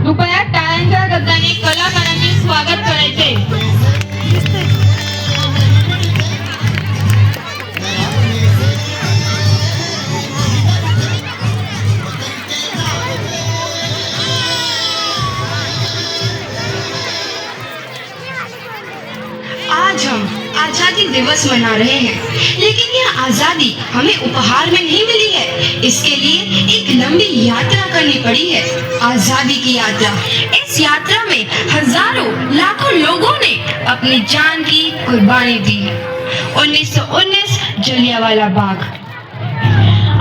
कृपया टाळ्यांच्या गजराने कलाकारांचे स्वागत करायचे. आज हम आजादी दिवस मना रहे हैं, लेकिन यह आजादी हमें उपहार में नहीं मिली है. इसके लिए एक लंबी यात्रा करनी पड़ी है, आजादी की यात्रा. इस यात्रा में हजारों लाखों लोगों ने अपनी जान की कुर्बानी दी. 1919 जलियांवाला बाग.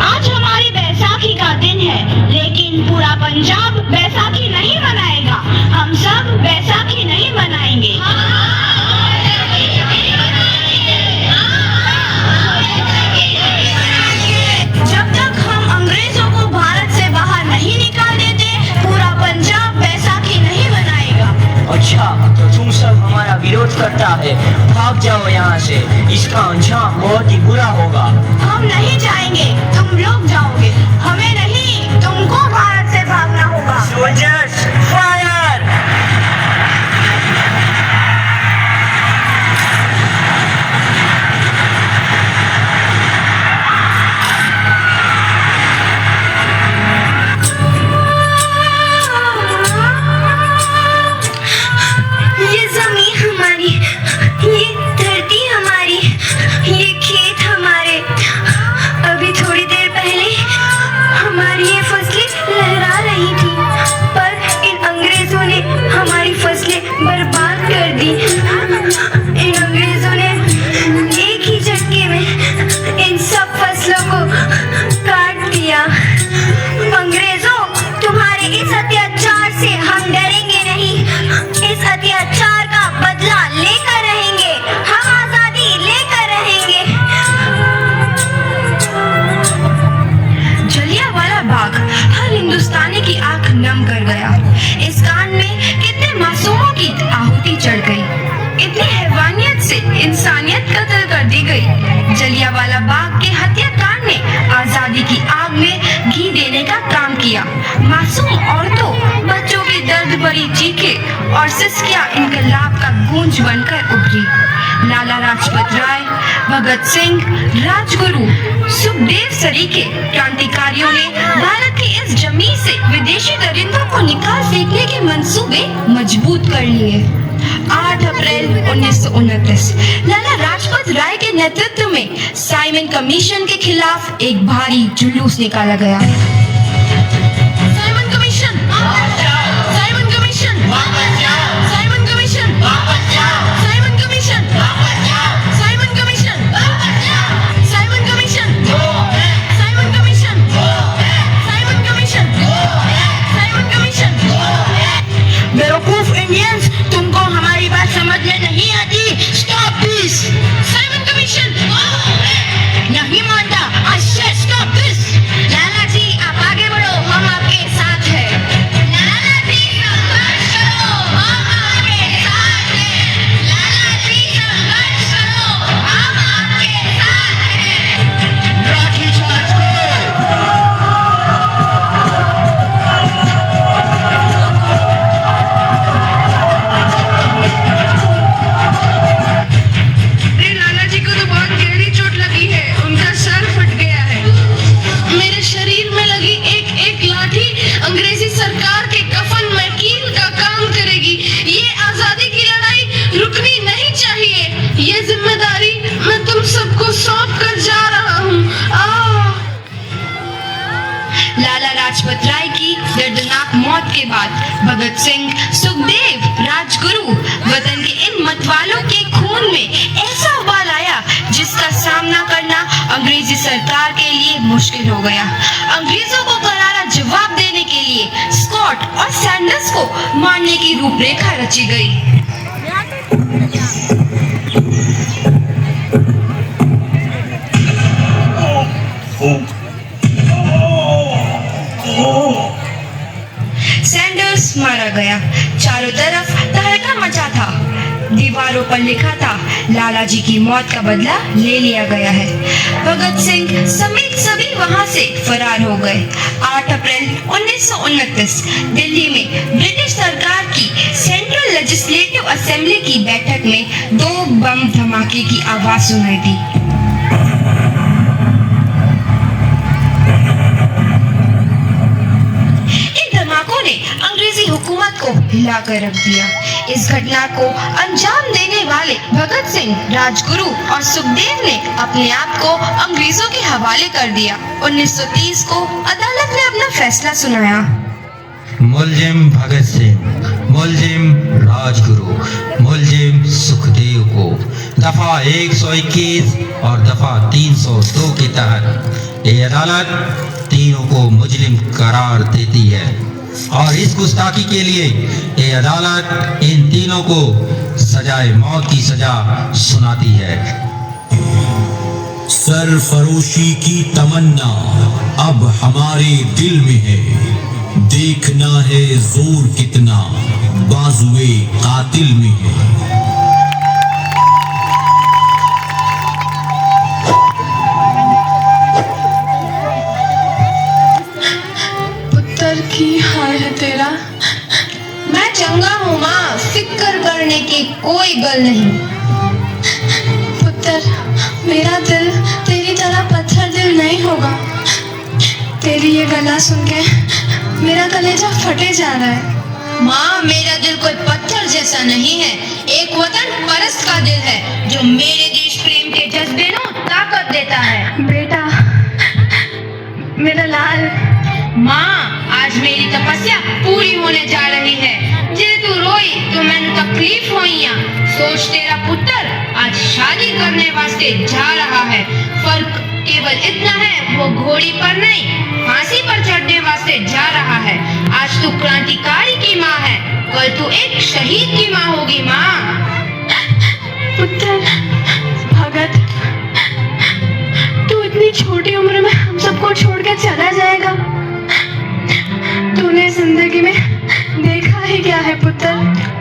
आज हमारी बैसाखी का दिन है, लेकिन पूरा पंजाब बैसाखी नहीं मनाएगा. हम सब बैसाखी नहीं मनाएंगे. जब तक हम अंग्रेजों को भारत से बाहर नहीं निकाल देते, पूरा पंजाब बैसाखी नहीं मनाएगा. अच्छा, तो तुम सब हमारा विरोध करता है. भाग जाओ यहाँ से, इसका अंजाम बहुत ही बुरा होगा. हम नहीं जाएंगे, तुम लोग जाओगे. हमें नहीं, तुमको भारत से भागना होगा. Soldiers fire! ये जमीन हमारी, ये धरती हमारी, ये खेत हमारे. अभी थोड़ी देर पहले हमारी ये फसलें लहरा रही थी, पर इन अंग्रेजों ने हमारी फसलें बर्बाद कर दी. इन अंग्रेजों ने एक ही झटके में इन सब फसलों को काट दिया. अंग्रेजों, तुम्हारे इस अत्याचार से हम डरेंगे नहीं. इस अत्याचार का बदला लेकर रहेंगे. हम आजादी लेकर रहेंगे. जलियांवाला बाग हर हिंदुस्तानी की आंख नम कर गया. इस कांड में कितने मासूमों की आहुति चढ़ गई, इतनी हैवानियत से इंसानियत कत्ल कर दी गई. जलियांवाला बाग के हत्याकांड ने आजादी की आग में घी देने का काम किया. मासूम औरतों, बच्चों की दर्द भरी चीखें और सिसकियां इनकलाब का गूंज बनकर उभरी. लाला लाजपत राय, भगत सिंह, राजगुरु, सुखदेव सरीखे क्रांतिकारियों ने भारत की इस जमीन से विदेशी दरिंदों को निकाल फेंकने के मंसूबे मजबूत कर लिए. 8 अप्रैल 1929 लाला लाजपत राय के नेतृत्व में साइमन कमीशन के खिलाफ एक भारी जुलूस निकाला गया. Simon commission, Simon commission, Simon commission, Simon commission, Simon commission, Simon commission, Simon commission, Simon commission, Simon commission. बेवकूफ इंडियंस, तुमको हमारी बात समझ में नहीं आती. Stop this. साइमन कमीशन नहीं मानता. I said stop this. Lala ji, आप आगे बढ़ो, हम आपके साथ हैं. लाला जी, संघर्ष करो, हम आपके साथ हैं. लाला जी, संघर्ष करो, हम आपके साथ हैं. लाठीचार्ज करो! लाला जी को तो बहुत गहरी चोट लगी है, उनका सर फट गया है. मेरे शरीर में लगी एक एक लाठी अंग्रेजी सरकार के कफन में कील का काम करेगी. ये आजादी की लड़ाई रुकनी नहीं चाहिए. ये जिम्मेदारी मैं तुम सबको सौंप कर जा रहा हूँ. लाला लाजपत राय की दर्दनाक मौत के बाद भगत सिंह, सुखदेव, राजगुरु, वतन के इन मतवालों के खून में ऐसा उबाल आया जिसका सामना करना अंग्रेजी सरकार के लिए मुश्किल हो गया. अंग्रेजों को करारा जवाब देने के लिए स्कॉट और सैंडर्स को मारने की रूपरेखा रची गई. सैंडर्स मारा गया. चारों तरफ तहलका मचा था। दीवारों पर लिखा था, लाला जी की मौत का बदला ले लिया गया है। भगत सिंह समेत सभी वहां से फरार हो गए। 8 अप्रैल 1929 दिल्ली में ब्रिटिश सरकार की सेंट्रल लेजिस्लेटिव असेंबली की बैठक में 2 बम धमाके की आवाज सुनाई दी। ने अंग्रेजी हुकूमत को हिलाकर रख दिया। इस घटना को अंजाम देने वाले भगत सिंह, राजगुरु और सुखदेव ने अपने आप को अंग्रेजों के हवाले कर दिया। 1930 को अदालत ने अपना फैसला सुनाया। मुलजिम भगत सिंह, मुलजिम राजगुरु, मुलजिम सुखदेव को दफा 121 और दफा 302 के तहत ये अदालत तीनों को मुजरिम करार देती है और इस गुस्ताखी के लिए ये अदालत इन तीनों को सजाए मौत की सजा सुनाती है। सरफरोशी की तमन्ना अब हमारे दिल में है, देखना है जोर कितना बाजुए कातिल में है। की हाल है तेरा? मैं चंगा हूँ माँ, फिक्र करने की कोई गल नहीं। पुत्र, मेरा दिल तेरी तरह पत्थर दिल नहीं होगा। तेरी ये गला सुन के मेरा कलेजा फटे जा रहा है। माँ, मेरा दिल कोई पत्थर जैसा नहीं है, एक वतन परस्त का दिल है जो मेरे देश प्रेम के जज्बे को ताकत देता है। बेटा, मेरा लाल। माँ, आज मेरी तपस्या पूरी होने जा रही है। जे तू रोई तो मैंने तकलीफ होइया। सोच, तेरा पुत्र आज शादी करने वास्ते जा रहा है। फर्क केवल इतना है, वो घोड़ी पर नहीं फांसी पर चढ़ने वास्ते जा रहा है। आज तू क्रांतिकारी की माँ है, कल तू एक शहीद की माँ होगी। माँ। पुत्र भगत, तू इतनी छोटी उम्र में हम सबको छोड़ के चला जाएगा? तूने जिंदगी में देखा ही क्या है पुत्र?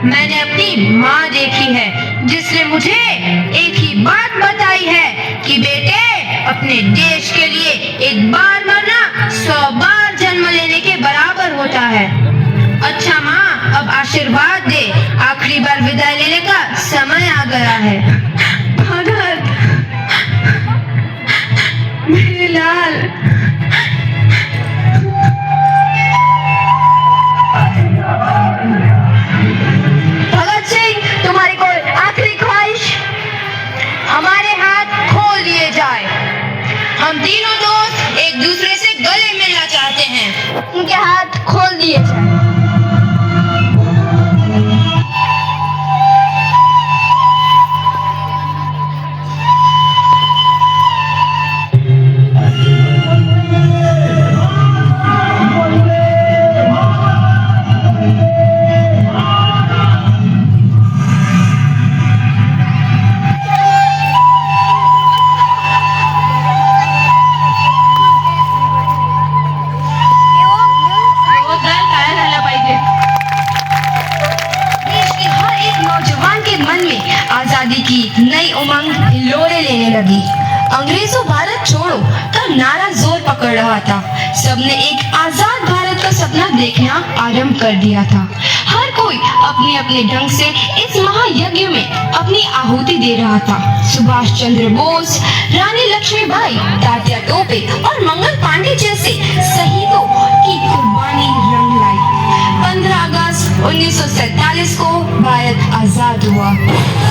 मैंने अपनी माँ देखी है, जिसने मुझे एक ही बात बताई है कि बेटे, अपने देश के लिए एक बार मरना 100 बार जन्म लेने के बराबर होता है। अच्छा माँ, अब आशीर्वाद दे, आखिरी बार विदाई लेने का समय आ गया है। भगत, मेरे लाल। भगत सिंह, तुम्हारी कोई आखिरी ख्वाहिश? हमारे हाथ खोल दिए जाए। हम तीनों दोस्त एक दूसरे से गले मिलना चाहते हैं। उनके हाथ खोल दिए जाए। नई उमंग हिलोरे लेने लगी। अंग्रेजों भारत छोड़ो का नारा जोर पकड़ रहा था। सबने एक आजाद भारत का सपना देखना आरंभ कर दिया था। हर कोई अपने अपने ढंग से इस महायज्ञ में अपनी आहुति दे रहा था। सुभाष चंद्र बोस, रानी लक्ष्मीबाई, तात्या टोपे और मंगल पांडे जैसे शहीदों की कुर्बानी रंग लाई। 15 अगस्त 1947 को भारत आजाद हुआ।